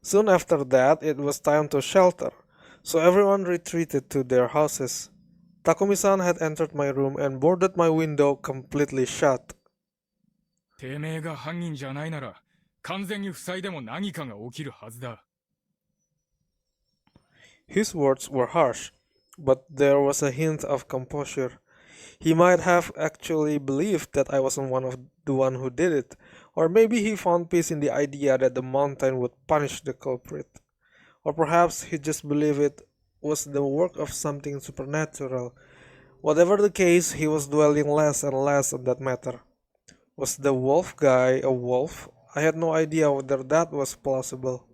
Soon after that, it was time to shelter, so everyone retreated to their houses. Takumi-san had entered my room and boarded my window completely shut. てめえが犯人じゃないなら、完全に塞いでも何かが起きるはずだ。His words were harsh, but there was a hint of composure. He might have actually believed that I wasn't the one who did it, or maybe he found peace in the idea that the mountain would punish the culprit. Or perhaps he just believed it was the work of something supernatural. Whatever the case, he was dwelling less and less on that matter. Was the wolf guy a wolf? I had no idea whether that was plausible.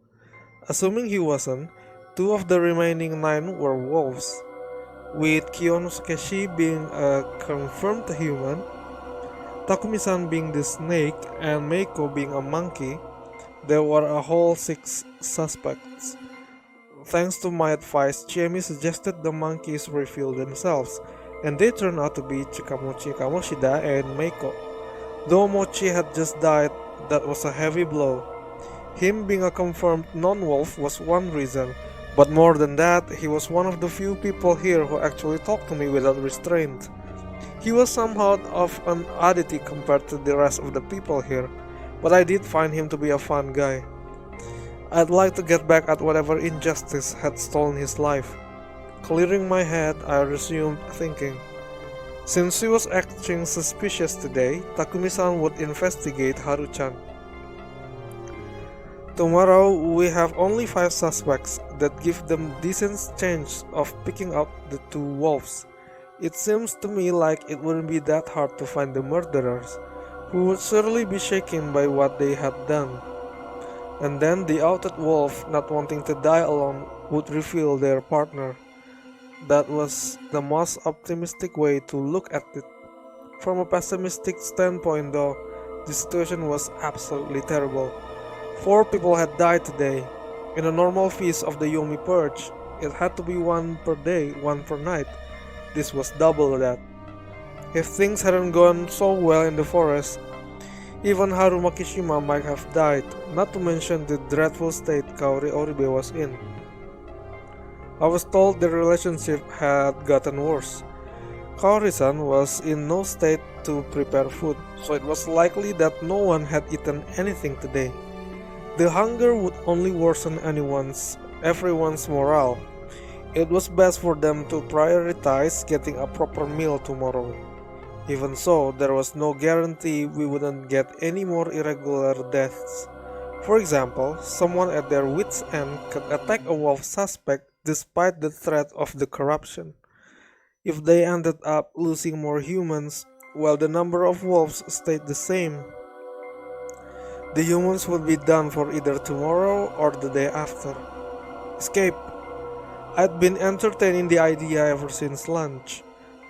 Assuming he wasn't, two of the remaining 9 were wolves. With Kiyonosukeshi being a confirmed human, Takumi-san being the snake, and Meiko being a monkey, there were a whole 6 suspects. Thanks to my advice, Chiemi suggested the monkeys reveal themselves, and they turned out to be Chikamochi Kamoshida and Meiko. Though Mochi had just died, that was a heavy blow. Him being a confirmed non-wolf was one reason, but more than that, he was one of the few people here who actually talked to me without restraint. He was somewhat of an oddity compared to the rest of the people here, but I did find him to be a fun guy. I'd like to get back at whatever injustice had stolen his life. Clearing my head, I resumed thinking. Since she was acting suspicious today, Takumi-san would investigate Haru-chan. Tomorrow, we have only 5 suspects that give them decent chance of picking out the 2 wolves. It seems to me like it wouldn't be that hard to find the murderers, who would surely be shaken by what they had done. And then the outed wolf, not wanting to die alone, would reveal their partner. That was the most optimistic way to look at it. From a pessimistic standpoint though, the situation was absolutely terrible. 4 people had died today. In a normal feast of the Yomi Purge, it had to be 1 per day, 1 per night. This was double that. If things hadn't gone so well in the forest, even Haru Makishima might have died, not to mention the dreadful state Kaori Oribe was in. I was told the relationship had gotten worse. Kaori-san was in no state to prepare food, so it was likely that no one had eaten anything today. The hunger would only worsen everyone's morale. It was best for them to prioritize getting a proper meal tomorrow. Even so, there was no guarantee we wouldn't get any more irregular deaths. For example, someone at their wits' end could attack a wolf suspect despite the threat of the corruption. If they ended up losing more humans, while the number of wolves stayed the same, the humans would be done for either tomorrow or the day after. Escape. I'd been entertaining the idea ever since lunch.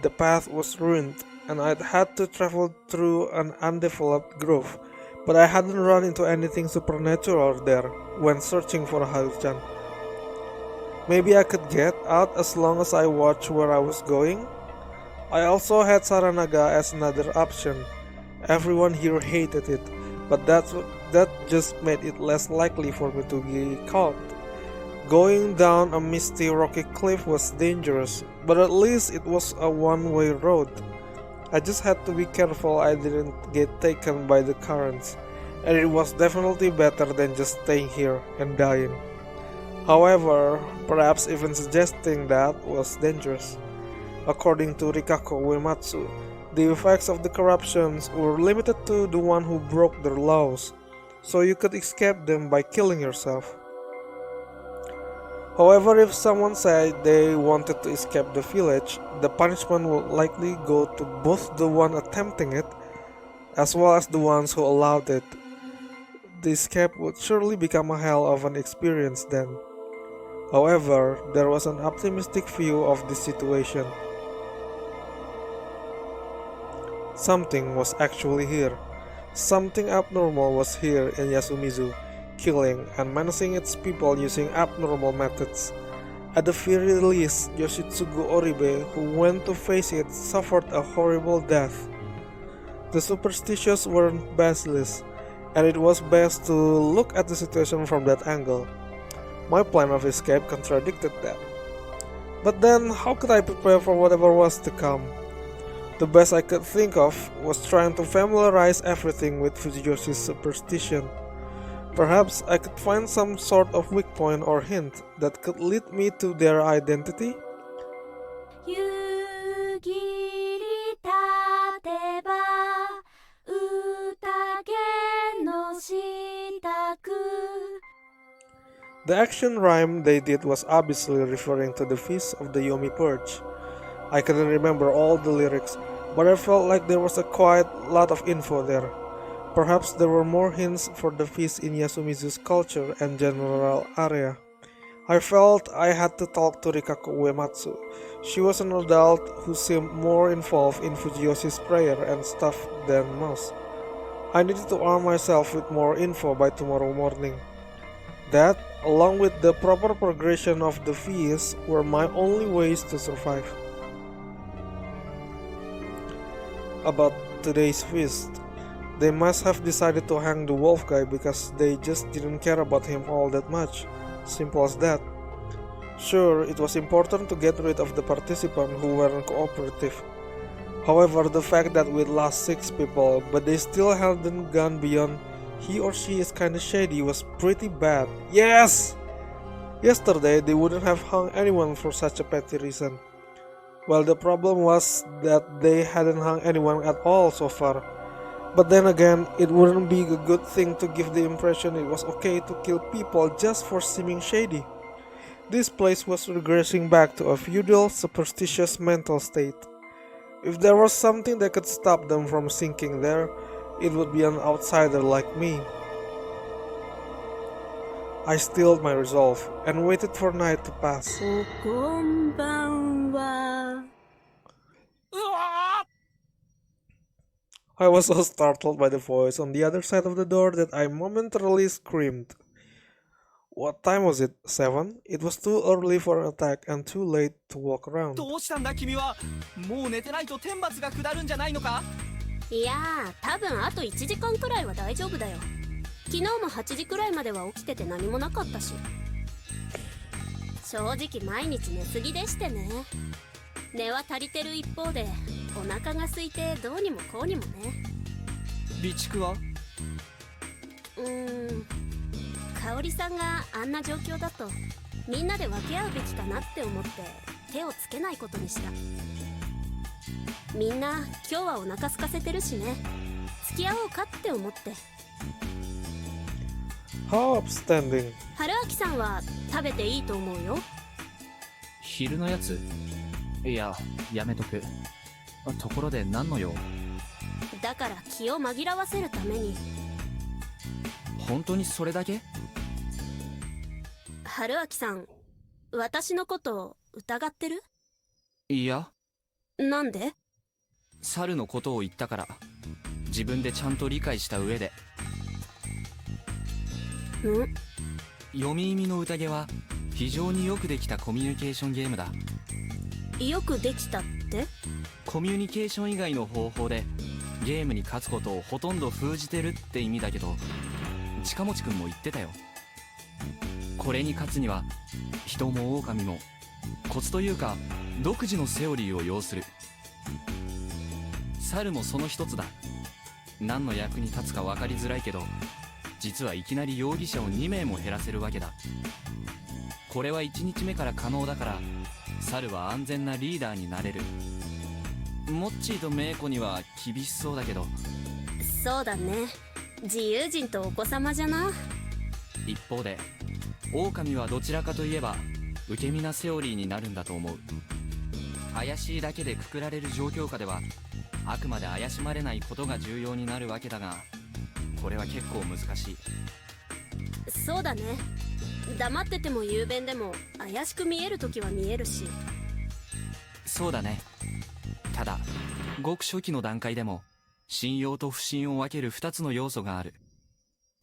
The path was ruined, and I'd had to travel through an undeveloped grove, but I hadn't run into anything supernatural there when searching for Haru-chan. Maybe I could get out as long as I watched where I was going? I also had Saranaga as another option. Everyone here hated it, but that just made it less likely for me to be caught. Going down a misty rocky cliff was dangerous, but at least it was a one-way road. I just had to be careful I didn't get taken by the currents, and it was definitely better than just staying here and dying. However, perhaps even suggesting that was dangerous. According to Rikako Uematsu, the effects of the corruptions were limited to the one who broke their laws, so you could escape them by killing yourself. However, if someone said they wanted to escape the village, the punishment would likely go to both the one attempting it as well as the ones who allowed it. The escape would surely become a hell of an experience then. However, there was an optimistic view of the situation. Something was actually here. Something abnormal was here in Yasumizu, killing and menacing its people using abnormal methods. At the very least, Yoshitsugu Oribe, who went to face it, suffered a horrible death. The superstitious weren't baseless, and it was best to look at the situation from that angle. My plan of escape contradicted that. But then, how could I prepare for whatever was to come? The best I could think of was trying to familiarize everything with Fujiyoshi's superstition. Perhaps I could find some sort of weak point or hint that could lead me to their identity? The action rhyme they did was obviously referring to the Feast of the Yomi Purge. I couldn't remember all the lyrics, but I felt like there was a quite lot of info there. Perhaps there were more hints for the feast in Yasumizu's culture and general area. I felt I had to talk to Rikako Uematsu. She was an adult who seemed more involved in Fujiyoshi's prayer and stuff than most. I needed to arm myself with more info by tomorrow morning. That, along with the proper progression of the feast, were my only ways to survive. About today's feast, they must have decided to hang the wolf guy because they just didn't care about him all that much. Simple as that. Sure, it was important to get rid of the participants who weren't cooperative. However, the fact that we lost 6 people, but they still hadn't gone beyond he or she is kinda shady was pretty bad. Yes! Yesterday, they wouldn't have hung anyone for such a petty reason. Well, the problem was that they hadn't hung anyone at all so far. But then again, it wouldn't be a good thing to give the impression it was okay to kill people just for seeming shady. This place was regressing back to a feudal, superstitious mental state. If there was something that could stop them from sinking there, it would be an outsider like me. I stilled my resolve and waited for night to pass. I was so startled by the voice on the other side of the door that I momentarily screamed. What time was it? 7? It was too early for an attack and too late to walk around. どうしたんだ君は。もう寝てないと天罰が下るんじゃないのか。いやー、多分あと1時間くらいは大丈夫だよ。昨日も8時くらいまでは起きてて何もなかったし。正直毎日寝すぎでしてね。寝は足りてる一方でお腹が空いてどうにもこうにもね。備蓄は？香織さんがあんな状況だとみんなで分け合うべきかなって思って手をつけないことにした。みんな今日はお腹空かせてるしね。付き合おうかって思って。How upstanding. 春秋さんは食べていいと思うよ。昼のやつ？いや、やめとく。ところで何の用？だから気を紛らわせるために。本当にそれだけ？春秋さん、私のこと疑ってる？いや。なんで？猿のことを言ったから。自分でちゃんと理解した上で。読み意味の宴は非常によくできたコミュニケーションゲームだ。よくできたって？コミュニケーション以外の方法でゲームに勝つことをほとんど封じてるって意味だけど、近持くんも言ってたよ。これに勝つには人も狼もコツというか独自のセオリーを要する。猿もその一つだ。何の役に立つか分かりづらいけど、実はいきなり容疑者を2名も減らせるわけだ。これは1日目から可能だから、猿は安全なリーダーになれる。モッチーとメイコには厳しそうだけど。そうだね、自由人とお子様じゃな。一方で狼はどちらかといえば受け身なセオリーになるんだと思う。怪しいだけでくくられる状況下ではあくまで怪しまれないことが重要になるわけだが、これは結構難しい。そうだね、黙ってても雄弁でも怪しく見えるときは見えるし。そうだね。ただごく初期の段階でも信用と不信を分ける2つの要素がある。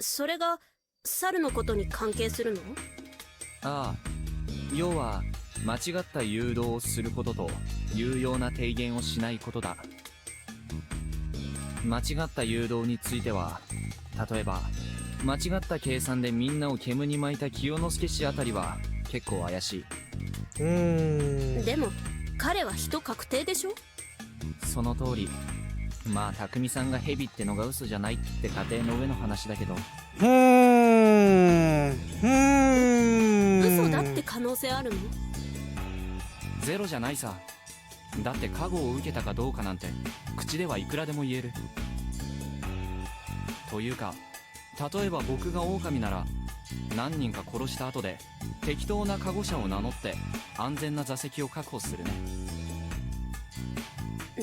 それが猿のことに関係するの？ああ、要は間違った誘導をすることと有用な提言をしないことだ。間違った誘導については、例えば間違った計算でみんなを煙に巻いた清之助氏あたりは結構怪しい。でも彼は人確定でしょ。その通り。まあ匠さんがヘビってのが嘘じゃないって家庭の上の話だけど。嘘だって可能性あるの？ゼロじゃないさ。だって加護を受けたかどうかなんて口ではいくらでも言える。というか例えば僕が狼なら何人か殺した後で適当な加護者を名乗って安全な座席を確保するね。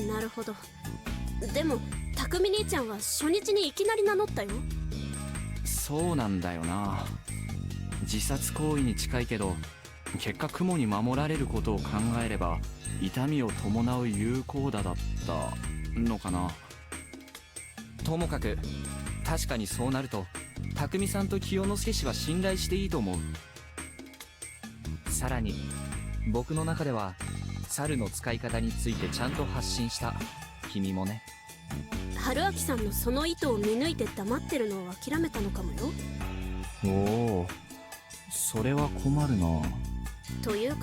なるほど。でも匠兄ちゃんは初日にいきなり名乗ったよ。そうなんだよな。自殺行為に近いけど結果雲に守られることを考えれば痛みを伴う有効打だったのかな。ともかく確かにそうなると匠さんと清之助氏は信頼していいと思う。さらに僕の中では猿の使い方についてちゃんと発信した。君もね。春明さんのその意図を見抜いて黙ってるのを諦めたのかもよ。おお、それは困るな。という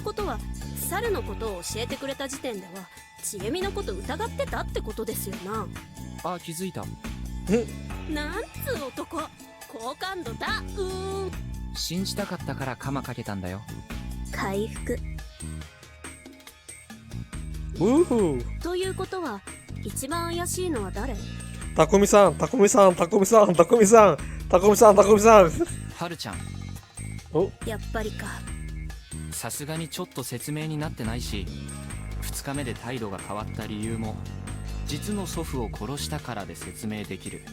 ことは猿のことを教えてくれた時点ではちえみのこと疑ってたってことですよな。あ、気づいた。なんつう男、好感度だ。信じたかったからカマかけたんだよ。回復ということは一番怪しいのは誰？たくみさん。はるちゃん。お、やっぱりか。さすがにちょっと説明になってないし、2日目で態度が変わった理由も実の祖父を殺したからで説明できる。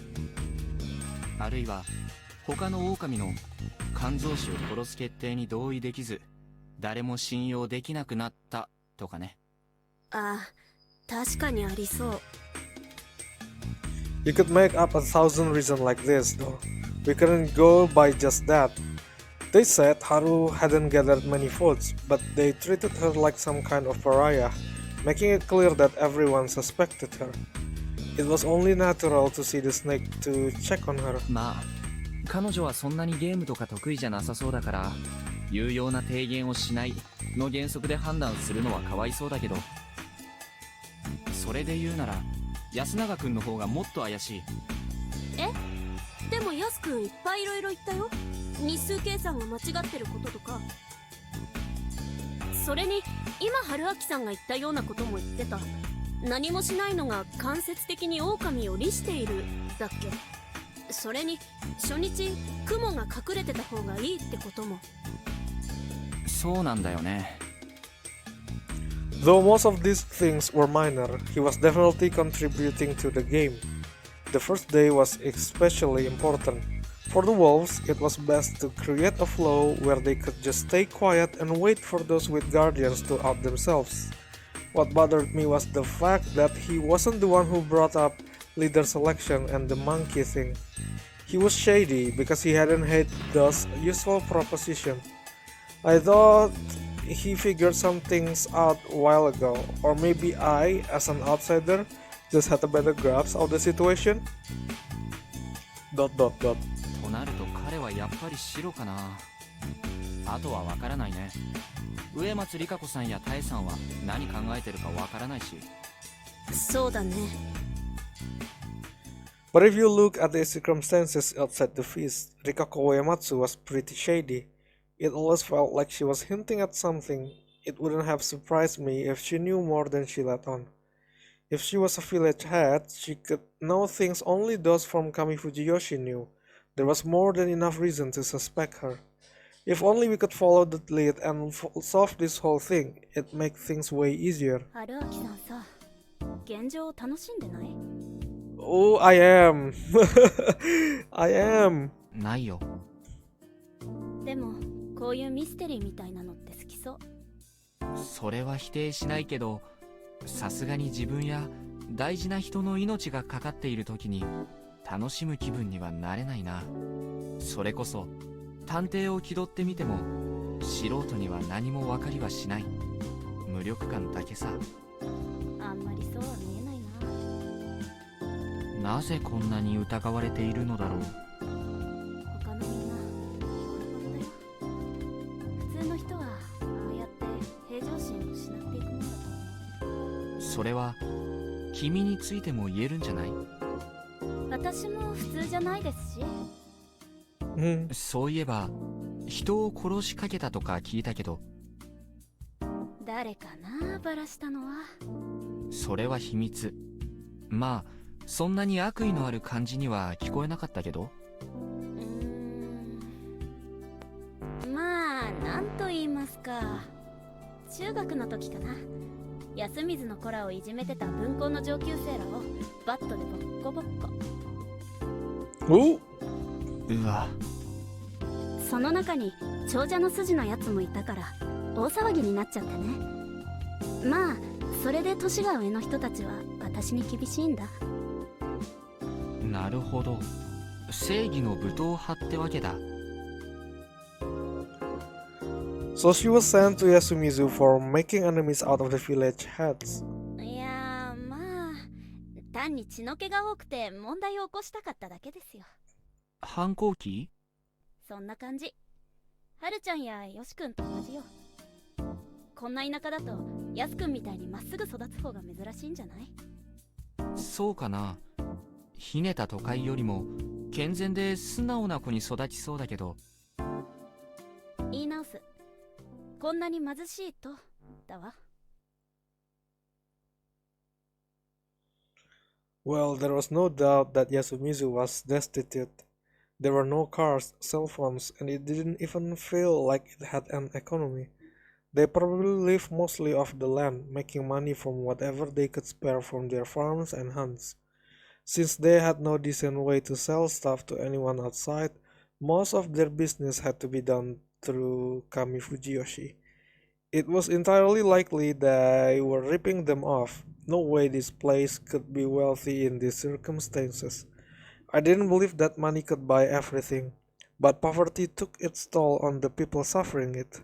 あるいは他の狼の肝臓師を殺す決定に同意できず誰も信用できなくなったとかね。ああ、確かにありそう。 You could make up 1,000 reasons like this, though. We couldn't go by just that. They said Haru hadn't gathered many votes, but they treated her like some kind of pariah, making it clear that everyone suspected her. It was only natural to see the snake to check on her. まあ彼女はそんなにゲームとか得意じゃなさそうだから有用な提言をしないの原則で判断するのはかわいそうだけど、それで言うなら安永くんの方がもっと怪しい。でもヤスくんいっぱいいろいろ言ったよ。日数計算が間違ってることとか。それに今春明さんが言ったようなことも言ってた。何もしないのが間接的に狼を利しているだっけ。それに初日雲が隠れてた方がいいってことも。そうなんだよね。Though most of these things were minor, he was definitely contributing to the game. The first day was especially important. For the wolves, it was best to create a flow where they could just stay quiet and wait for those with guardians to out themselves. What bothered me was the fact that he wasn't the one who brought up leader selection and the monkey thing. He was shady because he hadn't had those useful proposition. I thought he figured some things out a while ago, or maybe I, as an outsider, just had a better grasp of the situation. ... となると彼はやっぱり白かな。あとはわからないね。植松里香子さんやタエさんは何考えてるかわからないし。そうだね。But if you look at the circumstances outside the feast, Rikako Uematsu was pretty shady. It always felt like she was hinting at something. It wouldn't have surprised me if she knew more than she let on. If she was a village head, she could know things only those from Kami Fujiyoshi knew. There was more than enough reason to suspect her. If only we could follow that lead and solve this whole thing, it'd make things way easier. 春明さんさ、現状を楽しんでない？ Oh, I am. I am. ないよ。でもこういうミステリーみたいなのって好きそう。それは否定しないけど、さすがに自分や大事な人の命がかかっている時に楽しむ気分にはなれないな。それこそ探偵を気取ってみても素人には何も分かりはしない。無力感だけさ。あんまりそうは見えないな。なぜこんなに疑われているのだろう。他のみんな俺ほどだよ。普通の人はああやって平常心を失っていくもんだと思う。それは君についても言えるんじゃない？私も普通じゃないですし。そういえば人を殺しかけたとか聞いたけど。誰かな、バラしたのは。それは秘密。まあそんなに悪意のある感じには聞こえなかったけど。まあなんと言いますか、中学の時かな、安水の子らをいじめてた分校の上級生らをバットでボッコボッコ。お、うわ。その中に長者の筋のやつもいたから大騒ぎになっちゃってね。まあそれで年が上の人たちは私に厳しいんだ。なるほど、正義の武闘派ってわけだ。So she was sent to Yasumizu for making enemies out of the village heads. いやー、まあ単に血の気が多くて問題を起こしたかっただけですよ。反抗期？そんな感じ。はるちゃんやよしくんと同じよ。こんな田舎だとやすくんみたいにまっすぐ育つ方が珍しいんじゃない？そうかな。ひねた都会よりも健全で素直な子に育ちそうだけど。言い直す。こんなに貧しいとだわ。Well, there was no doubt that Yasumizu was destitute. There were no cars, cell phones, and it didn't even feel like it had an economy. They probably lived mostly off the land, making money from whatever they could spare from their farms and hunts. Since they had no decent way to sell stuff to anyone outside, most of their business had to be done through Kami Fujiyoshi. It was entirely likely they were ripping them off. No way this place could be wealthy in these circumstances. I didn't believe that money could buy everything, but poverty took its toll on the people suffering it.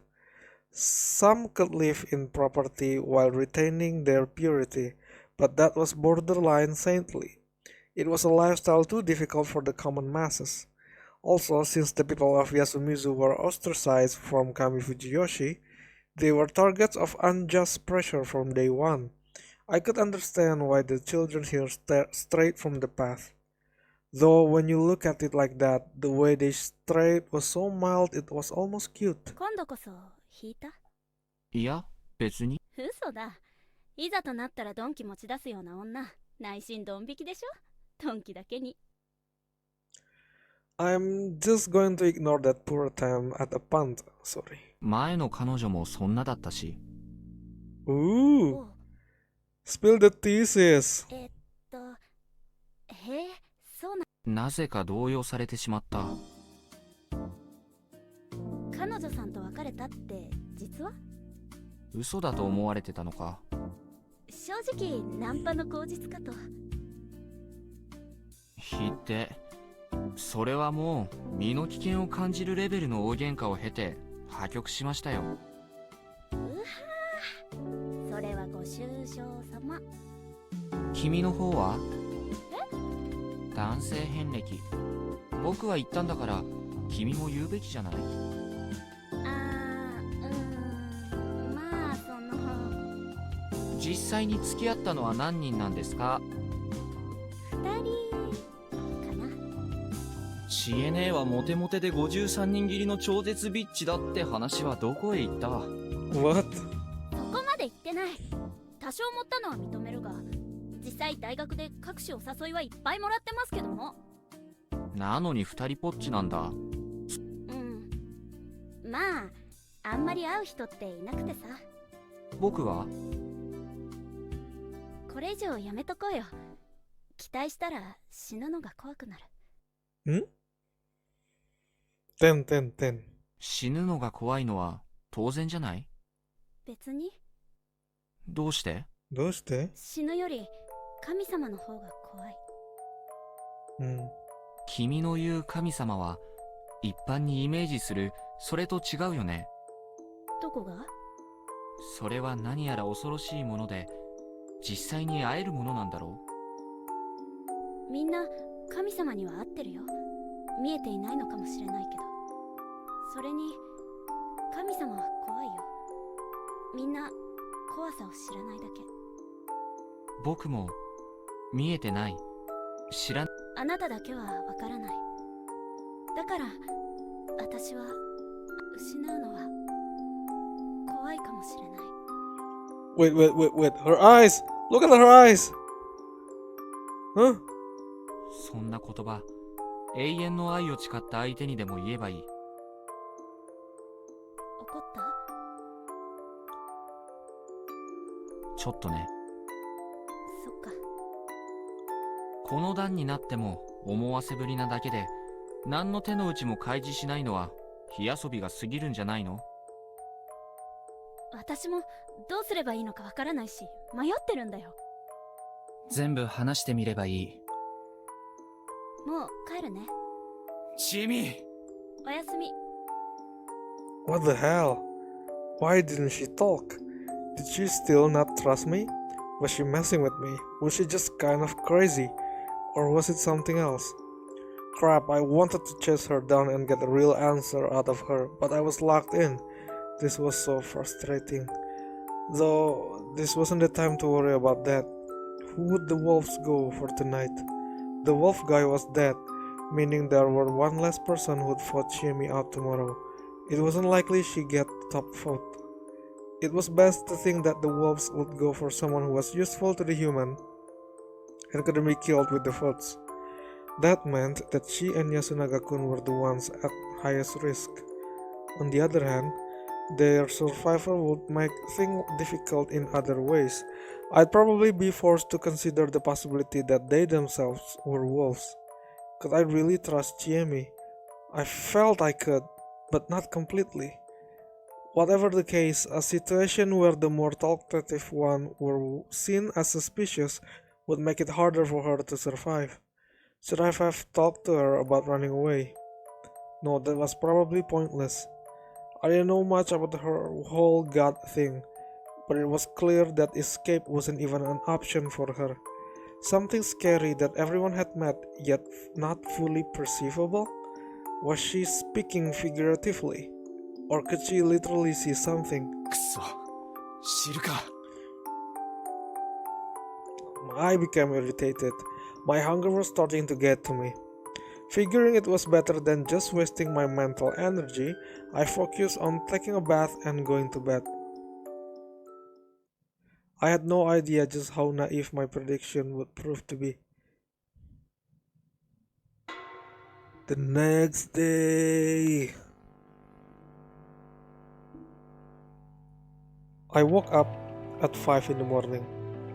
Some could live in property while retaining their purity, but that was borderline saintly. It was a lifestyle too difficult for the common masses. Also, since the people of Yasumizu were ostracized from Kami Fujiyoshi, they were targets of unjust pressure from day one. I could understand why the children here strayed from the path. Though when you look at it like that, the way they strayed was so mild it was almost cute. 今度こそ引いた？いや、別に。嘘だ。いざとなったらドンキ持ち出すような女、内心ドン引きでしょ。ドンキだけに。I'm just going to ignore that poor time at a punt. Sorry. 前の彼女もそんなだったし。Ooh. Spill the thesis. へえ、そうな。なぜか動揺されてしまった。彼女さんと別れたって実は？嘘だと思われてたのか。正直ナンパの口実かと。ひってそれはもう身の危険を感じるレベルの大喧嘩を経て破局しましたよ。うはー、それはご愁傷様。君の方は？男性遍歴。僕は言ったんだから君も言うべきじゃない？まあその。実際に付き合ったのは何人なんですか2人かな。知恵ねえはモテモテで53人切りの超絶ビッチだって話はどこへ行った？ What? そこまで言ってない。多少持ったのは認めるが、実際大学で各種お誘いはいっぱいもらってますけども。なのに二人ぽっちなんだ。うん。まああんまり会う人っていなくてさ。僕は？これ以上やめとこうよ。期待したら死ぬのが怖くなる。ん？10。死ぬのが怖いのは当然じゃない？別に。どうして？どうして？死ぬより神様の方が怖い。君の言う神様は一般にイメージするそれと違うよね。どこが？それは何やら恐ろしいもので実際に会えるものなんだろみんな神様には会ってるよ。見えていないのかもしれないけど。それに神様は怖いよ。みんな怖さを知らないだけ。僕も見えてない、知らん。あなただけはわからない。だから私は失うのは怖いかもしれない。 Wait, her eyes! Look at her eyes! Huh? そんな言葉、永遠の愛を誓った相手にでも言えばいい。怒った？ちょっとね。そっか。この段になっても思わせぶりなだけで、何の手の内も開示しないのは火遊びが過ぎるんじゃないの？私もどうすればいいのかわからないし迷ってるんだよ。全部話してみればいい。もう帰るね。チミ、おやすみ。 What the hell? Why didn't she talk? Did she still not trust me? Was she messing with me? Was she just kind of crazy? Or was it something else? Crap, I wanted to chase her down and get a real answer out of her, but I was locked in. This was so frustrating. Though, this wasn't the time to worry about that. Who would the wolves go for tonight? The wolf guy was dead, meaning there were one less person who'd vote Shimi out tomorrow. It wasn't likely she'd get the top vote. It was best to think that the wolves would go for someone who was useful to the human and couldn't be killed with the votes. That meant that she and Yasunaga-kun were the ones at highest risk. On the other hand, their survival would make things difficult in other ways. I'd probably be forced to consider the possibility that they themselves were wolves. Could I really trust Chiemi? I felt I could, but not completely. Whatever the case, a situation where the more talkative one were seen as suspicious would make it harder for her to survive. Should I have talked to her about running away? No, that was probably pointless. I didn't know much about her whole god thing, but it was clear that escape wasn't even an option for her. Something scary that everyone had met, yet not fully perceivable? Was she speaking figuratively? Or could she literally see something? くそ、知るか。I became irritated. My hunger was starting to get to me. Figuring it was better than just wasting my mental energy, I focused on taking a bath and going to bed. I had no idea just how naive my prediction would prove to be. The next day, I woke up at 5 in the morning.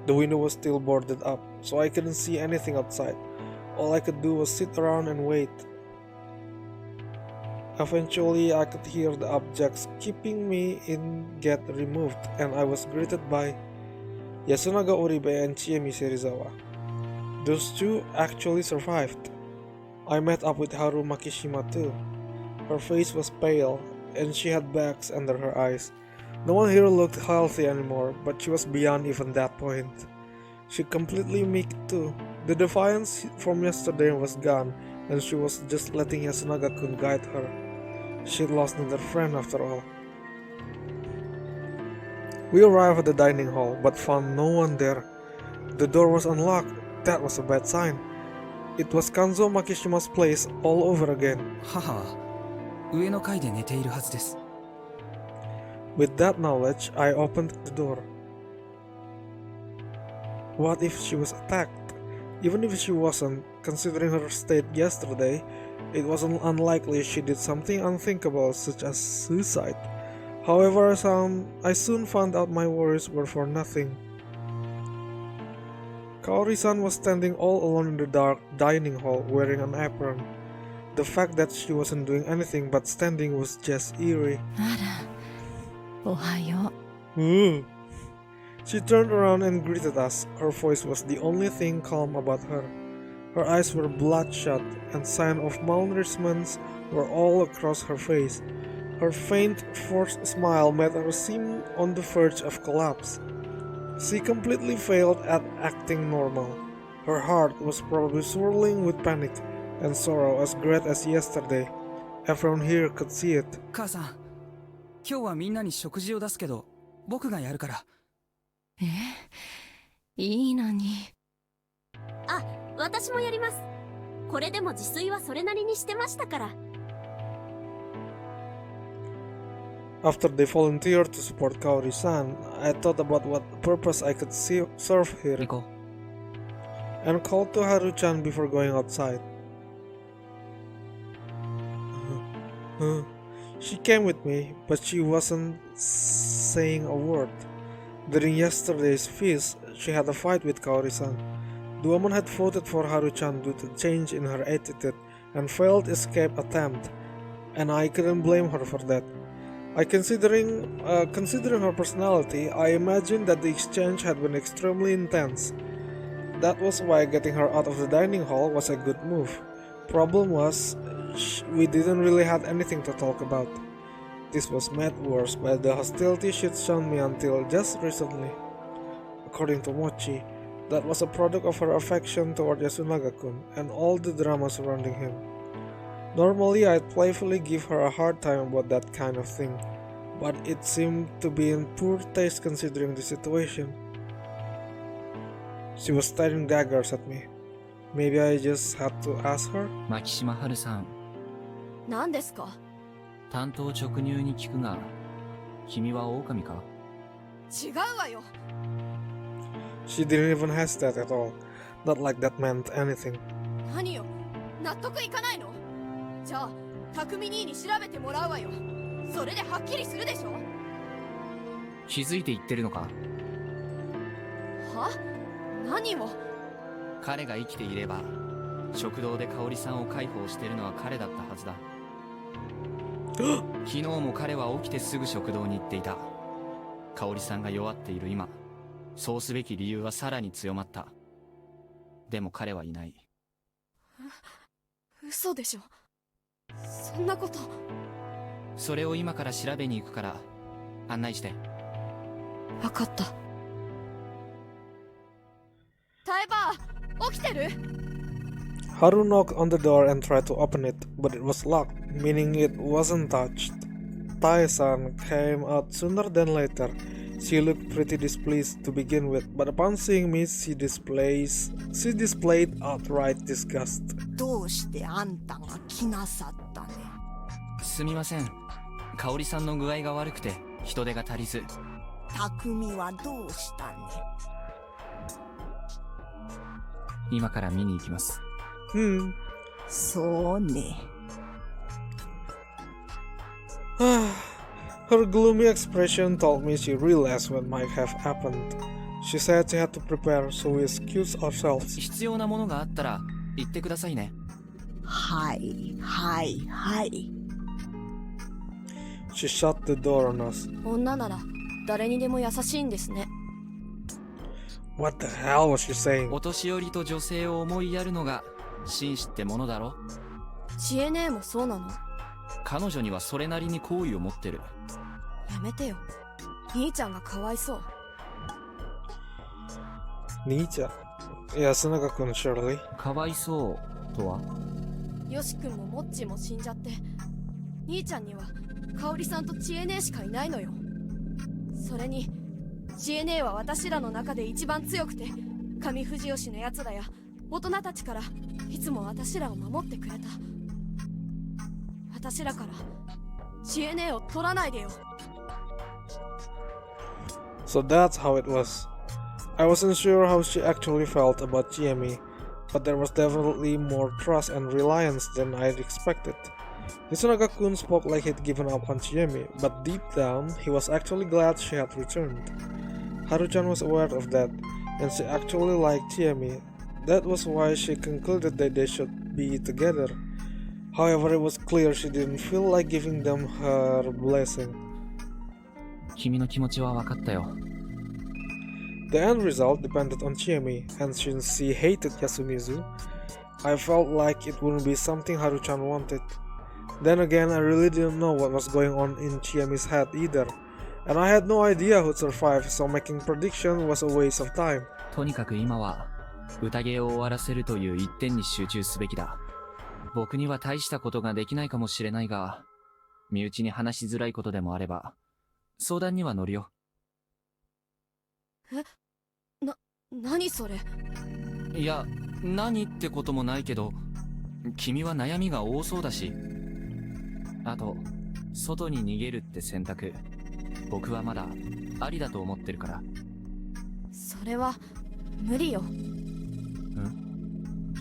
The window was still boarded up, so I couldn't see anything outside. All I could do was sit around and wait. Eventually, I could hear the objects keeping me in get removed, and I was greeted by Yasunaga Uribe and Chiemi Serizawa. Those two actually survived. I met up with Haru Makishima too. Her face was pale, and she had bags under her eyes. No one here looked healthy anymore, but she was beyond even that point. She completely meek too. The defiance from yesterday was gone, and she was just letting Yasunaga-kun guide her. She'd lost another friend after all. We arrived at the dining hall, but found no one there. The door was unlocked. That was a bad sign. It was Kanzo Makishima's place all over again. 母は上の階で寝ているはずです。 With that knowledge, I opened the door. What if she was attacked? Even if she wasn't, considering her state yesterday, it wasn't unlikely she did something unthinkable such as suicide. However, I soon found out my worries were for nothing. Kaori-san was standing all alone in the dark dining hall wearing an apron. The fact that she wasn't doing anything but standing was just eerie. あら、おはよう。 She turned around and greeted us. Her voice was the only thing calm about her. Her eyes were bloodshot, and signs of malnourishment were all across her face. Her faint, forced smile made her seem on the verge of collapse. She completely failed at acting normal. Her heart was probably swirling with panic and sorrow as great as yesterday. Everyone here could see it. 母さん、今日はみんなに食事を出すけど、僕がやるから。いいのに。あ、私もやります。これでも自炊はそれなりにしてましたから。After they volunteered to support Kaori-san, I thought about what purpose I could serve here 行こ and called to Haru-chan before going outside. She came with me, but she wasn't saying a word. During yesterday's feast, she had a fight with Kaori-san. The woman had voted for Haru-chan due to change in her attitude and failed escape attempt, and I couldn't blame her for that. Considering her personality, I imagined that the exchange had been extremely intense. That was why getting her out of the dining hall was a good move. Problem was, we didn't really have anything to talk about. This was made worse by the hostility she'd shown me until just recently. According to Mochi, that was a product of her affection toward Yasunaga-kun and all the drama surrounding him. Normally, I'd playfully give her a hard time about that kind of thing, but it seemed to be in poor taste considering the situation. She was staring daggers at me. Maybe I just had to ask her? う。牧島春さん、何ですか？単刀直入に聞くが、君は狼か？違うわよ。She didn't even hesitate at all. Not like that meant anything. 何よ、納得いかないの？じゃあ、匠兄に調べてもらうわよ。それではっきりするでしょ？気づいて言ってるのか？は？何を？彼が生きていれば、食堂で香織さんを介抱してるのは彼だったはずだ。昨日も彼は起きてすぐ食堂に行っていた。香織さんが弱っている今、そうすべき理由はさらに強まった。でも彼はいない。嘘でしょ？そんなこと。それを今から調べに行くから案内して。わかった。タイバー、起きてる？ Haru knocked on the door and tried to open it, but it was locked, meaning it wasn't touched. Tai-san came out sooner than later. She looked pretty displeased to begin with, but upon seeing me, she displayed outright disgust. どうしてあんたが来なさったね。すみません。香織さんの具合が悪くて人手が足りず。匠はどうしたね。今から見に行きます。そうね。Her gloomy expression told me she realized what might have happened. She said she had to prepare, so we excused ourselves. 必要なものがあったら言ってくださいね。はいはいはい。She shut the door on us. 女なら誰にでも優しいんですね。What the hell was she saying? お年寄りと女性を思いやるのが紳士ってものだろ。知恵ねえもそうなの？彼女にはそれなりに好意を持ってる。やめてよ。兄ちゃんがかわいそう。兄ちゃんYasunaga-kun surely? かわいそうとは？よし君もモッチーも死んじゃって、兄ちゃんには香織さんと知恵ねえしかいないのよ。それに知恵ねえは私らの中で一番強くて、上藤吉のやつらや大人たちからいつも私らを守ってくれた。私らから知恵ねえを取らないでよ。So that's how it was. I wasn't sure how she actually felt about Chiemi, but there was definitely more trust and reliance than I'd expected. Yasunaga-kun spoke like he'd given up on Chiemi, but deep down, he was actually glad she had returned. Haru-chan was aware of that, and she actually liked Chiemi. That was why she concluded that they should be together. However, it was clear she didn't feel like giving them her blessing. 君の気持ちは分かったよ。The end result depended on Chiemi, and since she hated Yasumizu, I felt like it wouldn't be something Haru-chan wanted. Then again, I really didn't know what was going on in Chiemi's head either, and I had no idea who'd survive, so making prediction was a waste of time. とにかく今は宴を終わらせるという一点に集中すべきだ。僕には大したことができないかもしれないが、身内に話しづらいことでもあれば、相談には乗るよ。何それ。いや、何ってこともないけど、君は悩みが多そうだし。あと、外に逃げるって選択、僕はまだありだと思ってるから。それは無理よ。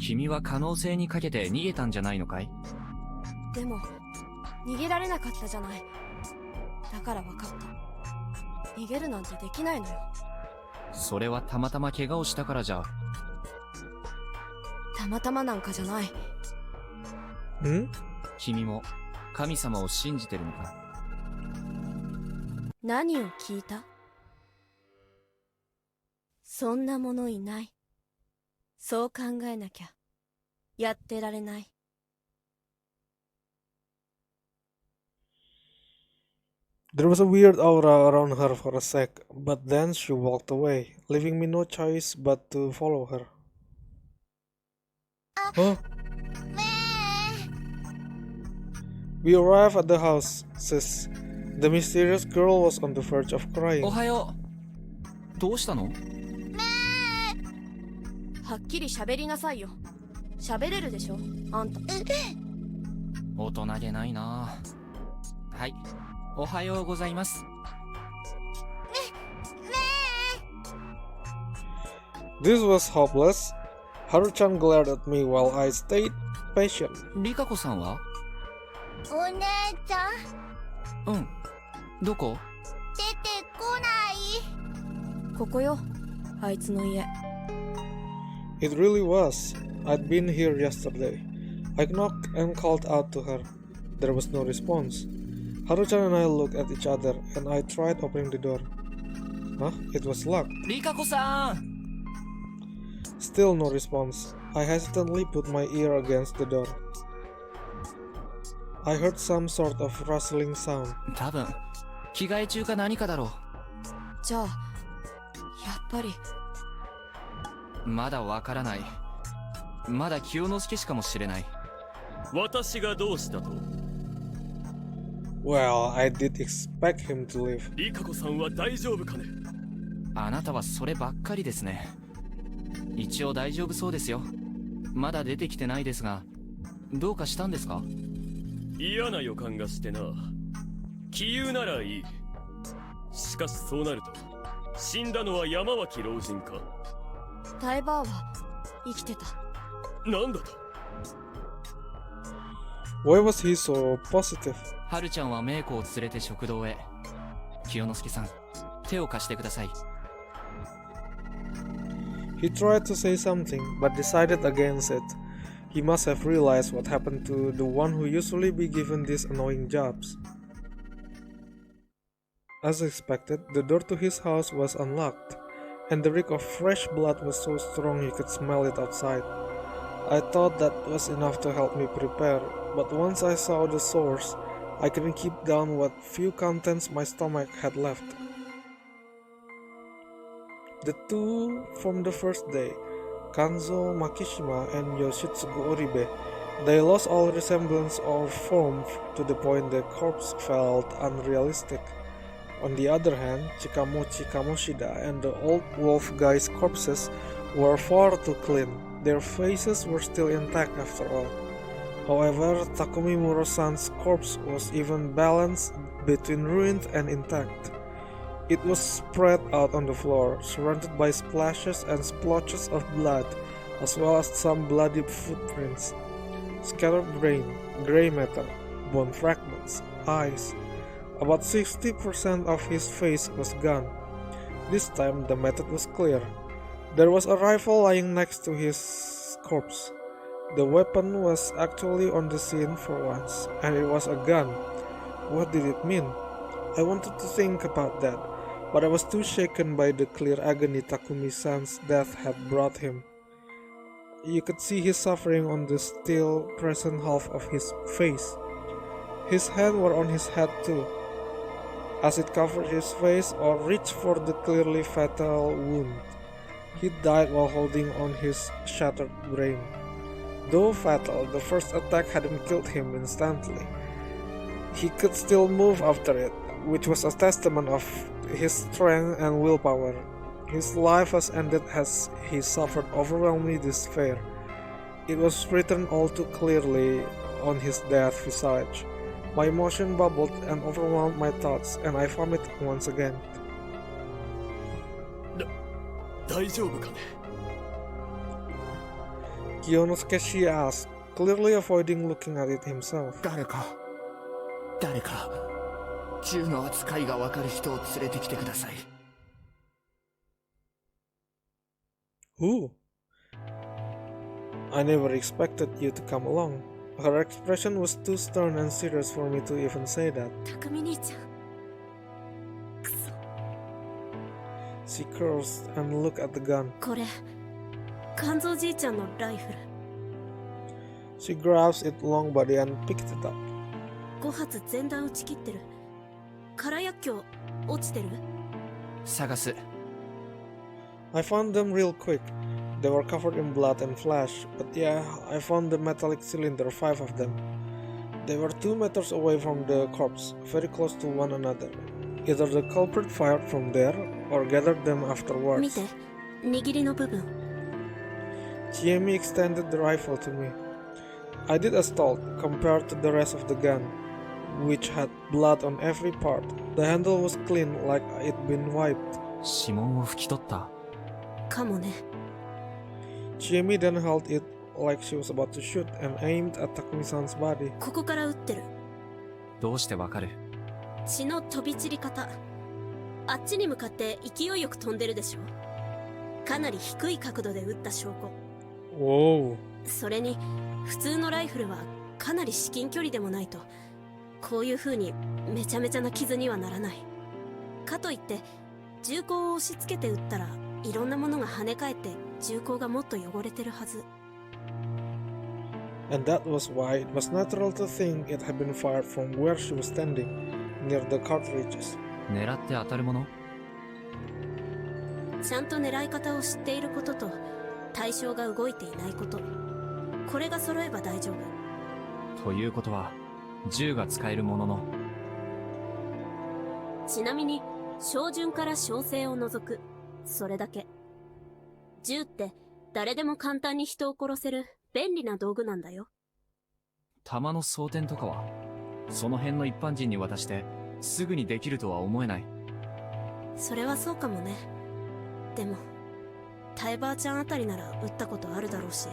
君は可能性にかけて逃げたんじゃないのかい？でも逃げられなかったじゃない。だから分かった。逃げるなんてできないのよ。それはたまたま怪我をしたからじゃ。たまたまなんかじゃない。君も神様を信じてるのか？何を聞いた？そんなものいない。そう考えなきゃやってられない。There was a weird aura around her for a sec, but then she walked away, leaving me no choice but to follow her. Huh? We arrived at the house, sis. The mysterious girl was on the verge of crying. おはよう。どうしたの？はっきり喋りなさいよ。喋れるでしょあんた。大人げないな。はい、おはようございます。This was hopeless. Haru-chan glared at me while I stayed patient. リカ子さんは？お姉ちゃん、どこ？出てこない。ここよ、あいつの家。It really was. I'd been here yesterday. I knocked and called out to her. There was no response. Haru-chan and I looked at each other, and I tried opening the door. Huh? It was locked. リカ子さん! Still no response. I hesitantly put my ear against the door. I heard some sort of rustling sound. 多分、着替え中か何かだろう。じゃあ、やっぱり。まだわからない。まだ清之助しかもしれない。私がどうしたと？ Well, I did expect him to leave. リカ子さんは大丈夫かね？あなたはそればっかりですね。一応大丈夫そうですよ。まだ出てきてないですが、どうかしたんですか？嫌な予感がしてな。杞憂ならいい。しかしそうなると、死んだのは山脇老人か？タイバーは生きてた。なんだと？ Why was he so positive? はるちゃんはメイコを連れて食堂へ。清之助さん、手を貸してください。He tried to say something, but decided against it. He must have realized what happened to the one who usually be given these annoying jobs. As expected, the door to his house was unlocked, and the reek of fresh blood was so strong you could smell it outside. I thought that was enough to help me prepare, but once I saw the source, I couldn't keep down what few contents my stomach had left. The two from the first day, Kanzo Makishima and Yoshitsugu Oribe, they lost all resemblance of form to the point the corpse felt unrealistic. On the other hand, Chikamochi Kamoshida and the old wolf guy's corpses were far too clean. Their faces were still intact after all. However, Takumi Muro-san's corpse was even balanced between ruined and intact. It was spread out on the floor, surrounded by splashes and splotches of blood, as well as some bloody footprints. Scattered brain, grey matter, bone fragments, eyes. About 60% of his face was gone. This time the method was clear. There was a rifle lying next to his corpse. The weapon was actually on the scene for once, and it was a gun. What did it mean? I wanted to think about that, but I was too shaken by the clear agony Takumi-san's death had brought him. You could see his suffering on the still present half of his face. His hands were on his head too, as it covered his face or reached for the clearly fatal wound. He died while holding on his shattered brain. Though fatal, the first attack hadn't killed him instantly. He could still move after it, which was a testament of his strength and willpower. His life was ended as he suffered overwhelming despair. It was written all too clearly on his death visage. My emotion bubbled and overwhelmed my thoughts, and I vomited once again. 大丈夫かね Kyonosuke asked, clearly avoiding looking at it himself. 誰か銃の扱いがわかる人を連れてきてください。 Who? I never expected you to come along. Her expression was too stern and serious for me to even say that. 匠兄ちゃん。くそ。 She cursed and looked at the gun. これ、肝臓じいちゃんのライフル。She grasped its long body and picked it up. 5発全弾撃ち切ってる。空薬莢落ちてる？探す。I found them real quick. They were covered in blood and flesh, but yeah, I found the metallic cylinder, 5 of them. They were 2 meters away from the corpse, very close to one another. Either the culprit fired from there, or gathered them 見 afterwards. て、握りの部分。Chiemi extended the rifle to me. I did as told, compared to the rest of the gun, which had blood on every part. The handle was clean, like it'd been wiped. 指紋を拭き取った。かもね。Chiemi then held it like she was about to shoot and aimed at Takumi-san's body. ここから撃ってる。どうしてわかる？血の飛び散り方。あっちに向かって勢いよく飛んでるでしょ。かなり低い角度で撃った証拠。Whoa. それに、普通のライフルはかなり至近距離でもないと、こういう風にめちゃめちゃな傷にはならない。かといって、銃口を押し付けて撃ったら、いろんなものが跳ね返って銃口がもっと汚れてるはず。And that was why it was natural to think it had been fired from where she was standing, near the cartridges. 狙って当たるもの？ちゃんと狙い方を知っていることと、対象が動いていないこと。これが揃えば大丈夫。ということは、銃が使えるものの。ちなみに、小銃から小生を除く。それだけ。銃って誰でも簡単に人を殺せる便利な道具なんだよ。弾の装填とかは、その辺の一般人に渡してすぐにできるとは思えない。それはそうかもね。でも、タイバーちゃんあたりなら撃ったことあるだろうし、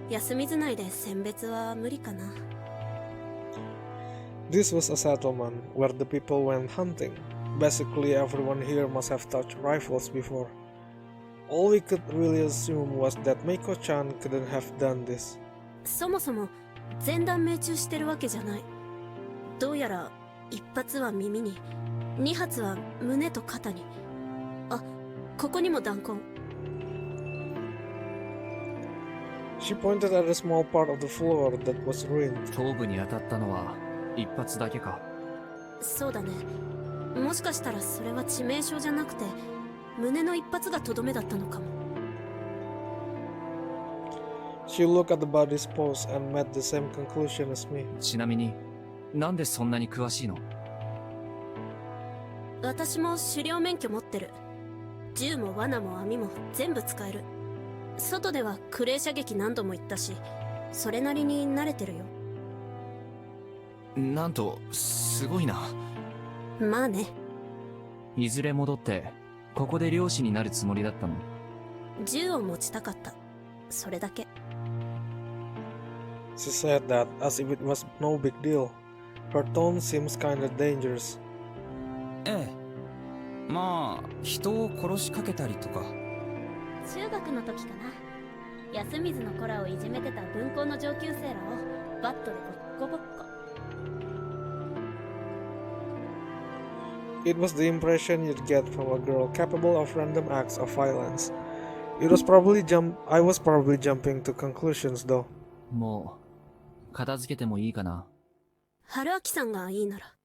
Yasumizu内で選別は無理かな。This was a settlement where the people went hunting. Basically, everyone here must have touched rifles before. All we could really assume was that Meiko-chan couldn't have done this. そもそも全弾命中してるわけじゃない。どうやら1発は耳に、2発は胸と肩に。あ、ここにも弾痕。She pointed at a small part of the floor that was ruined. 頭部に当たったのは一発だけか。そうだね。もしかしたらそれは致命傷じゃなくて、胸の一発がとどめだったのかも。She looked at the body's pose and made the same conclusion as me. ちなみに、なんでそんなに詳しいの？私も狩猟免許持ってる。銃も罠も網も全部使える。外ではクレー射撃何度も行ったし、それなりに慣れてるよ。なんと、すごいな。まあね。いずれ戻って、ここで漁師になるつもりだったの？銃を持ちたかった。それだけ。She said that as if it was no big deal. Her tone seems kinda dangerous. ええ。まあ、人を殺しかけたりとか。中学の時かな。安水の子らをいじめてた分校の上級生らをバットでボッコボッコ。It was the impression you'd get from a girl capable of random acts of violence. I was probably jumping to conclusions though. もう、片付けてもいいかな？春明さんがいいなら。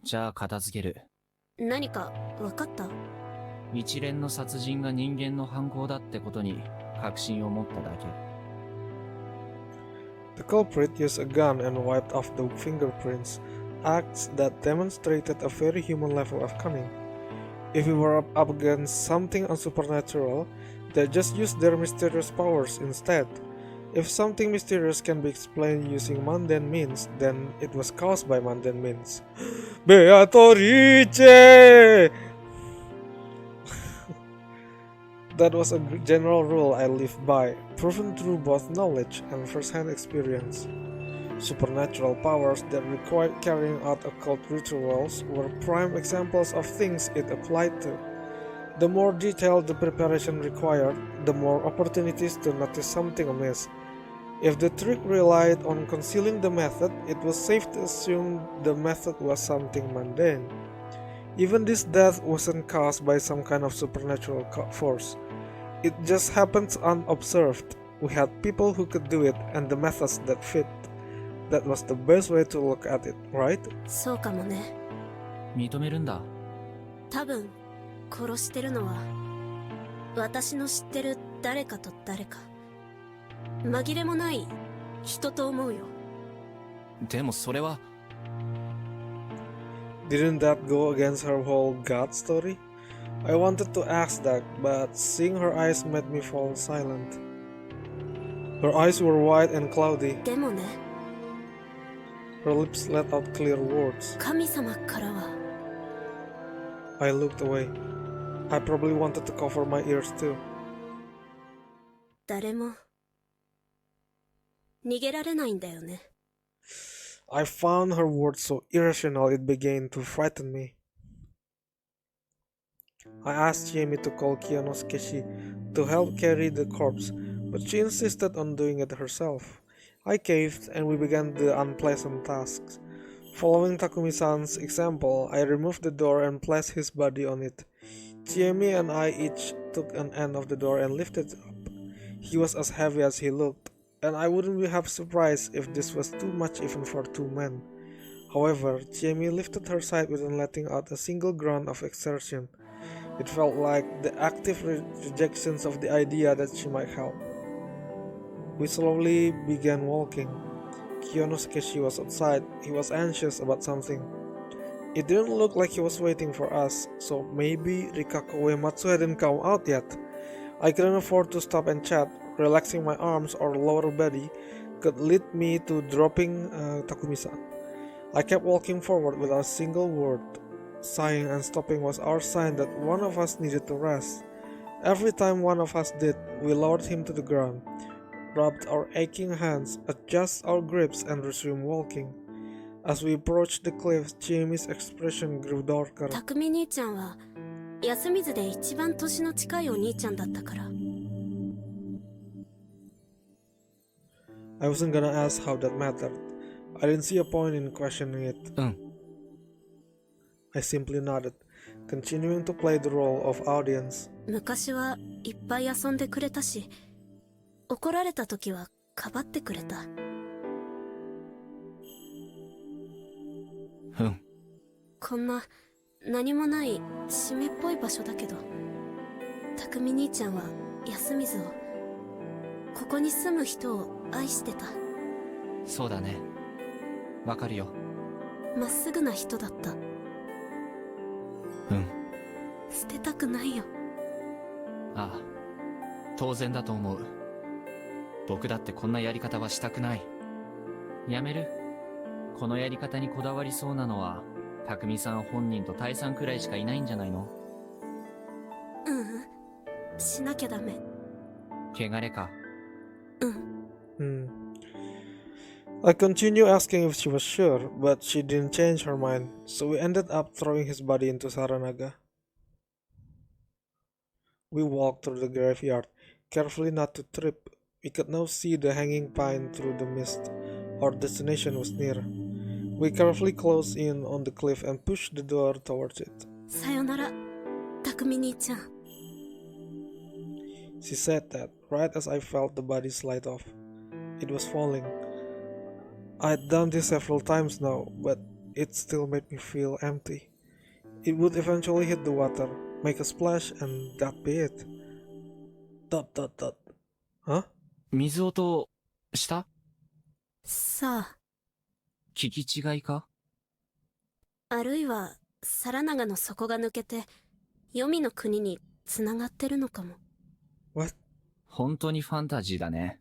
じゃあ片付ける。何か分かった？一連の殺人が人間の犯行だってことに確信を持っただけ。The culprit used a gun and wiped off the fingerprints, acts that demonstrated a very human level of cunning. If we were up against something unsupernatural, they just used their mysterious powers instead. If something mysterious can be explained using mundane means, then it was caused by mundane means. Beatrice! That was a general rule I lived by, proven through both knowledge and first-hand experience. Supernatural powers that required carrying out occult rituals were prime examples of things it applied to. The more detailed the preparation required, the more opportunities to notice something amiss. If the trick relied on concealing the method, it was safe to assume the method was something mundane. Even this death wasn't caused by some kind of supernatural force. It just happened unobserved. We had people who could do it and the methods that fit. That was the best way to look at it, right? そうかもね。認めるんだ。多分殺してるのは私の知ってる誰かと誰か。紛れもない人と思うよ。でもそれは。Didn't that go against her whole God story? I wanted to ask that, but seeing her eyes made me fall silent. Her eyes were wide and cloudy. でもね。Her lips let out clear words. 神様からは。I looked away. I probably wanted to cover my ears too. 誰も逃げられないんだよね。I found her words so irrational it began to frighten me. I asked Jamie to call Kiyonosuke to help carry the corpse, but she insisted on doing it herself. I caved and we began the unpleasant tasks. Following Takumi-san's example, I removed the door and placed his body on it. Jamie and I each took an end of the door and lifted it up. He was as heavy as he looked, and I wouldn't be half surprised if this was too much even for two men. However, Jamie lifted her side without letting out a single grunt of exertion. It felt like the active rejection of the idea that she might help. We slowly began walking. Kiyonosuke was outside. He was anxious about something. It didn't look like he was waiting for us, so maybe Rikako Uematsu hadn't come out yet. I couldn't afford to stop and chat. Relaxing my arms or lower body could lead me to dropping Takumi-san. I kept walking forward without a single word. Sighing and stopping was our sign that one of us needed to rest. Every time one of us did, we lowered him to the ground, rubbed our aching hands, adjusted our grips, and resumed walking. As we approached the cliff, Jamie's expression grew darker. 匠兄ちゃんは安水で一番年の近いお兄ちゃんだったから。I wasn't gonna ask how that mattered. I didn't see a point in questioning it. I simply nodded, continuing to play the role of audience. 昔はいっぱい遊んでくれたし、怒られた時はかばってくれた。こんな何もない湿っぽい場所だけど、匠兄ちゃんは安水を、ここに住む人を愛してた。そうだね。わかるよ。まっすぐな人だった。捨てたくないよ。ああ、当然だと思う。僕だってこんなやり方はしたくない。やめる？このやり方にこだわりそうなのは、匠さん本人とタイさんくらいしかいないんじゃないの？しなきゃダメ。汚れか。I continued asking if she was sure, but she didn't change her mind, so we ended up throwing his body into Saranaga. We walked through the graveyard, carefully not to trip. We could now see the hanging pine through the mist. Our destination was near. We carefully closed in on the cliff and pushed the door towards it. さよなら、匠兄ちゃん。She said that right as I felt the body slide off. It was falling. I'd done this several times now, but it still made me feel empty. It would eventually hit the water. make a splash, and that be it. Dot dot dot. Huh? 水音、した？さあ、聞き違いか？あるいは皿長の底が抜けて黄泉の国に繋がってるのかも。 What? 本当にファンタジーだね。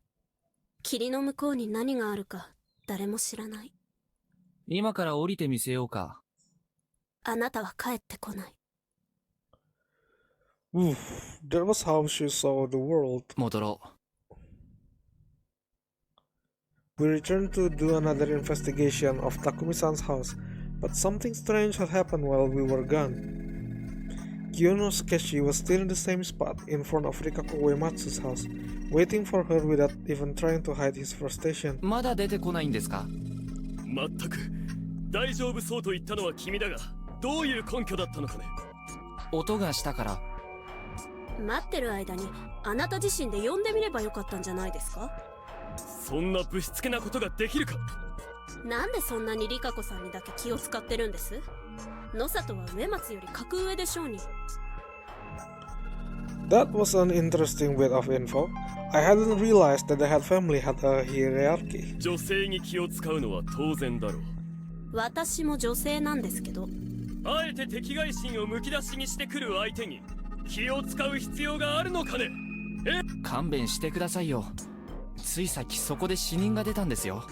霧の向こうに何があるか誰も知らない。今から降りてみせようか。あなたは帰ってこない。 Oof, that was how she saw the world. 戻ろう。We returned to do another investigation of Takumi-san's house, but something strange had happened while we were gone. Kiyono Sukeshi was still in the same spot in front of Rikako Uematsu's house, waiting for her without even trying to hide his frustration. まだ出てこないんですか？まったく大丈夫そうと言ったのは君だが、どういう根拠だったのかね。音がしたから。待ってる間にあなた自身で呼んでみればよかったんじゃないですか？そんなぶしつけなことができるか。なんでそんなにリカコさんにだけ気を使ってるんです？野里は上松より格上でしょうに。 That was an interesting bit of info. I hadn't realized that the head family had a hierarchy. 女性に気を使うのは当然だろう。私も女性なんですけど。あえて敵外心をむき出しにしてくる相手に気を使う必要があるのかね。勘弁してくださいよ。ついさっきそこで死人が出たんですよ。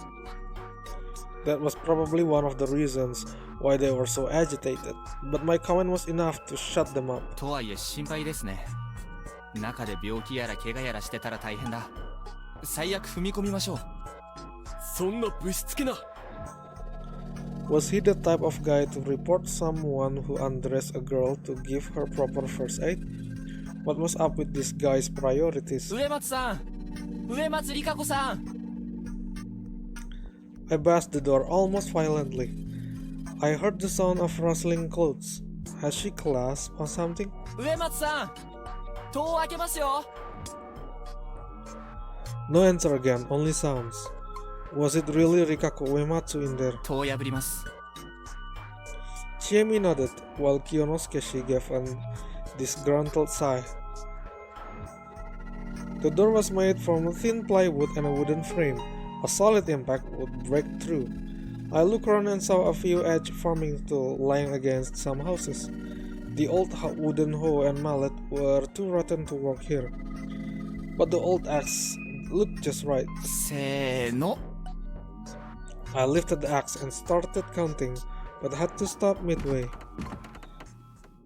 That was probably one of the reasons why they were so agitated, but my comment was enough to shut them up. とはいえ心配ですね。中で病気やら怪我やらしてたら大変だ。最悪踏み込みましょう。そんなぶしつけな。Was he the type of guy to report someone who undressed a girl to give her proper first aid? What was up with this guy's priorities? 上松さん、上松里香子さん。I bashed the door almost violently. I heard the sound of rustling clothes. Has she collapsed or something? 上松さん、戸を開けますよ。No answer again, only sounds. Was it really Rikako Uematsu in there? 戸を破ります。Chiemi nodded, while Kiyonosuke gave a disgruntled sigh. The door was made from thin plywood and a wooden frame. A solid impact would break through. I looked around and saw a few edge farming tools lying against some houses. The old wooden hoe and mallet were too rotten to work here. But the old axe looked just right. せーの。I lifted the axe and started counting, but had to stop midway.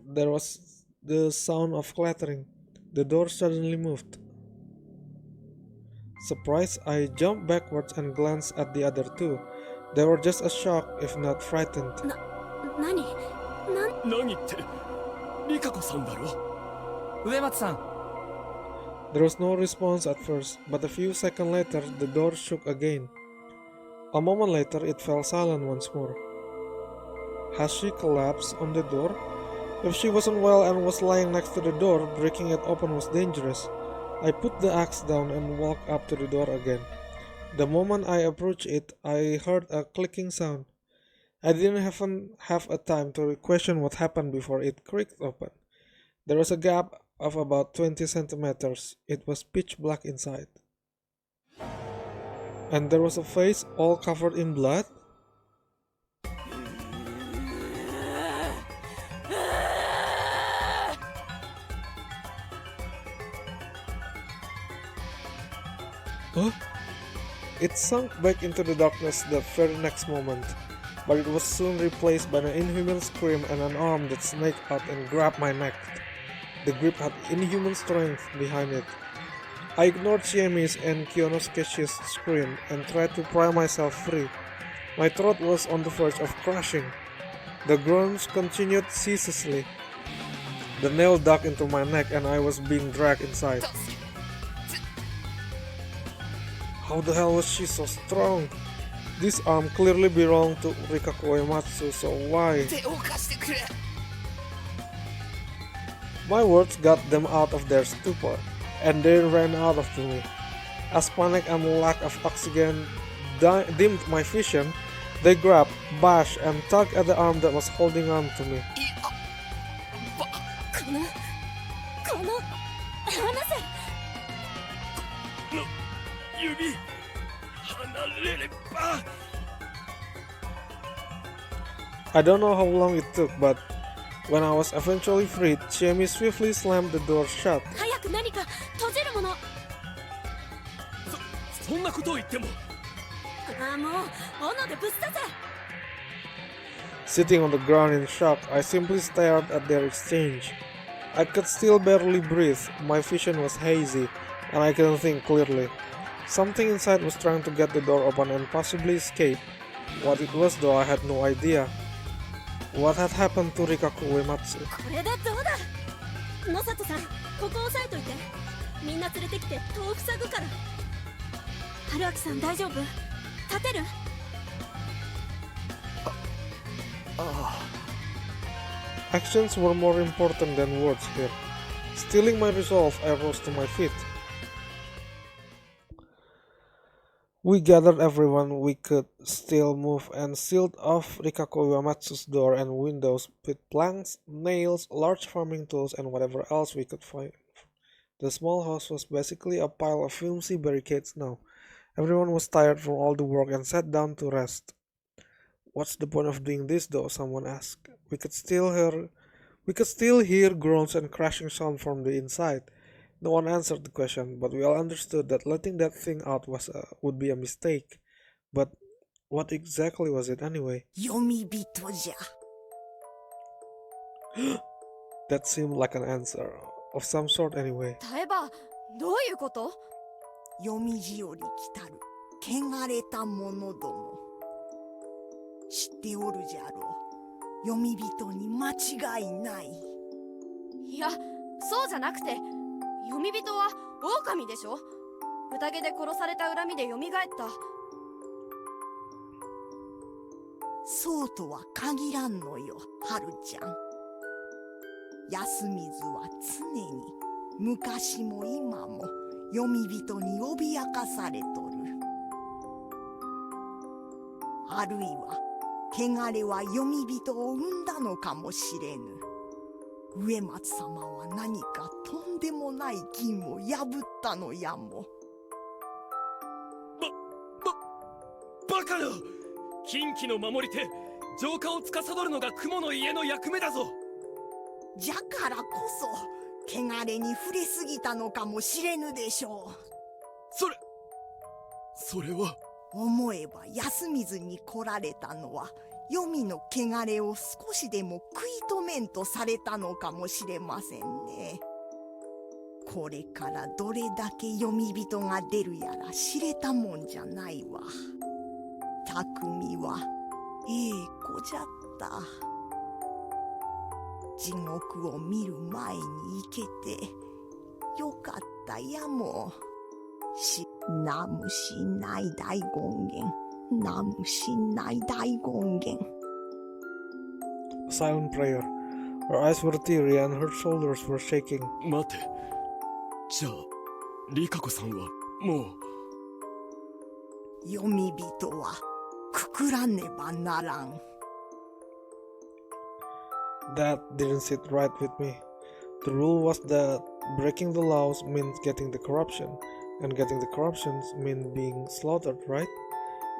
There was the sound of clattering. The door suddenly moved. Surprised, I jumped backwards and glanced at the other two. They were just as shocked, if not frightened. 何って、リカ子さんだろ。上松さん。There was no response at first, but a few seconds later, the door shook again. A moment later, it fell silent once more. Has she collapsed on the door? If she wasn't well and was lying next to the door, breaking it open was dangerous. I put the axe down and walked up to the door again. The moment I approached it, I heard a clicking sound. I didn't have a time to question what happened before it creaked open. There was a gap of about 20 centimeters. It was pitch black inside. And there was a face all covered in blood. Huh? It sunk back into the darkness the very next moment, but it was soon replaced by an inhuman scream and an arm that snaked out and grabbed my neck. The grip had inhuman strength behind it. I ignored Chiemi's and Kiyonosuke's scream and tried to pry myself free. My throat was on the verge of crashing. The groans continued ceaselessly. The nail dug into my neck and I was being dragged inside. How the hell was she so strong? This arm clearly belonged to Rikako Uematsu, so why? My words got them out of their stupor, and they ran out of me. As panic and lack of oxygen dimmed my vision, they grabbed, bashed, and tugged at the arm that was holding on to me. 指離れれば。 I don't know how long it took, but when I was eventually freed, Chiemi swiftly slammed the door shut. 早く何か閉じるもの。そんなことを言っても。ああ、もう斧でぶっ刺せ。 Sitting on the ground in shock, I simply stared at their exchange. I could still barely breathe, my vision was hazy, and I couldn't think clearly. Something inside was trying to get the door open and possibly escape. What it was though, I had no idea. What had happened to Rikaku Uematsu? これだ、どうだ。野里さん、ここ押さえといて。みんな連れてきて戸を塞ぐから。春明さん大丈夫？立てる？Actions were more important than words here. Stealing my resolve, I rose to my feet. We gathered everyone we could still move and sealed off Rikaku Uematsu's door and windows with planks, nails, large farming tools, and whatever else we could find. The small house was basically a pile of flimsy barricades now. Everyone was tired from all the work and sat down to rest. What's the point of doing this though? Someone asked. We could still hear groans and crashing sound from the inside. No one answered the question, but we all understood that letting that thing out would be a mistake. But what exactly was it anyway? That seemed like an answer of some sort anyway. タエバ、どういうこと？読み字より来たる汚れた者ども。知っておるじゃろう。読み人に間違いない。いや、そうじゃなくて、読み人は狼でしょ。宴で殺された恨みで蘇った。そうとは限らんのよ、春ちゃん。安水は常に昔も今も読み人に脅かされとる。あるいは汚れは読み人を生んだのかもしれぬ。植松様は何かとんでもない銀を破ったのやも。バカな！近畿の守り手、浄化を司るのが雲の家の役目だぞ。じゃからこそ汚れに触れすぎたのかもしれぬでしょう。それは思えば安水に来られたのは黄泉の汚れを少しでも食い止めんとされたのかもしれませんね。これからどれだけ読み人が出るやら知れたもんじゃないわ。匠はええ子じゃった。地獄を見る前に行けてよかったやも。ナムシ内大権現、ナムシ内大権現。Silent prayer. Her eyes were teary and her shoulders were shaking. 待て。じゃあ、リカコさんはもう。読み人はくくらねばならん。That didn't sit right with me. The rule was that breaking the laws meant getting the corruption, and getting the corruptions meant being slaughtered, right?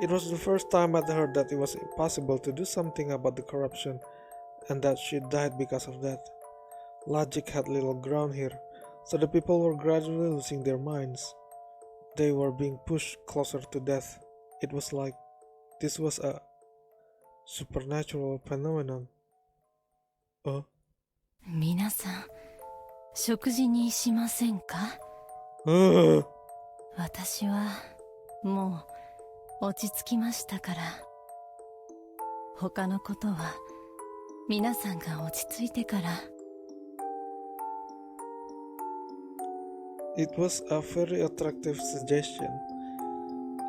It was the first time I'd heard that it was impossible to do something about the corruption, and that she died because of that. Logic had little ground here, so the people were gradually losing their minds. They were being pushed closer to death. It was like this was a supernatural phenomenon. 皆さん、食事にしませんか？私はもう落ち着きましたから。他のことは皆さんが落ち着いてから。It was a very attractive suggestion.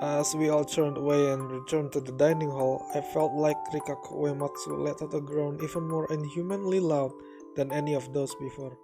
As we all turned away and returned to the dining hall, I felt like Rikaku Uematsu let out a groan even more inhumanly loud than any of those before.